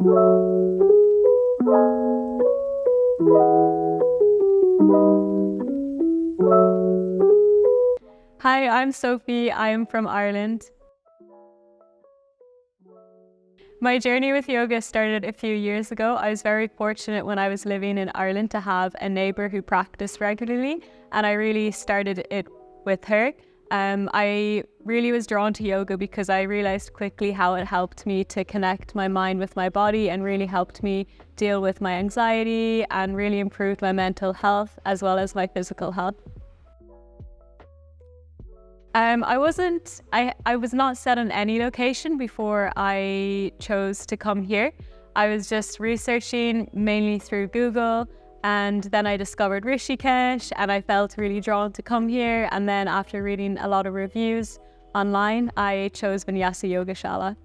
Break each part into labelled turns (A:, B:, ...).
A: Hi, I'm Sophie. I'm from Ireland. My journey with yoga started a few years ago. I was very fortunate when I was living in Ireland to have a neighbour who practiced regularly, and I really started it with her. I really was drawn to yoga because I realised quickly how it helped me to connect my mind with my body and really helped me deal with my anxiety and really improved my mental health as well as my physical health. I was not set on any location before I chose to come here. I was just researching mainly through Google, and then I discovered Rishikesh and I felt really drawn to come here. And then after reading a lot of reviews online, I chose Vinyasa Yogashala.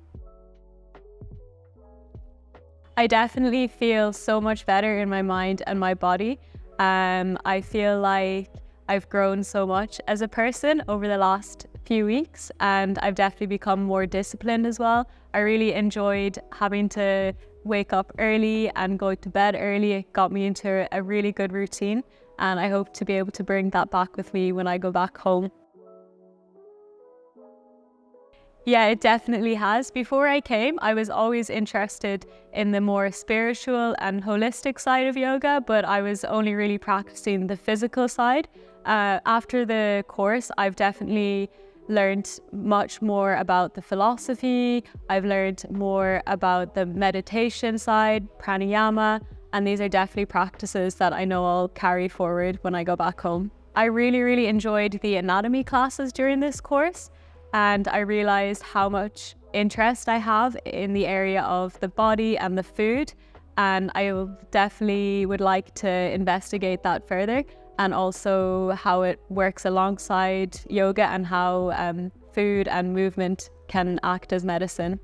A: I definitely feel so much better in my mind and my body. I feel like I've grown so much as a person over the last few weeks, and I've definitely become more disciplined as well. I really enjoyed having to wake up early and go to bed early. It got me into a really good routine, and I hope to be able to bring that back with me when I go back home. Yeah, it definitely has. Before I came, I was always interested in the more spiritual and holistic side of yoga, but I was only really practicing the physical side. After the course, I've definitely learned much more about the philosophy. I've learned more about the meditation side, pranayama, and these are definitely practices that I know I'll carry forward when I go back home. I really enjoyed the anatomy classes during this course, and I realized how much interest I have in the area of the body and the food, and I definitely would like to investigate that further, and also how it works alongside yoga and how food and movement can act as medicine.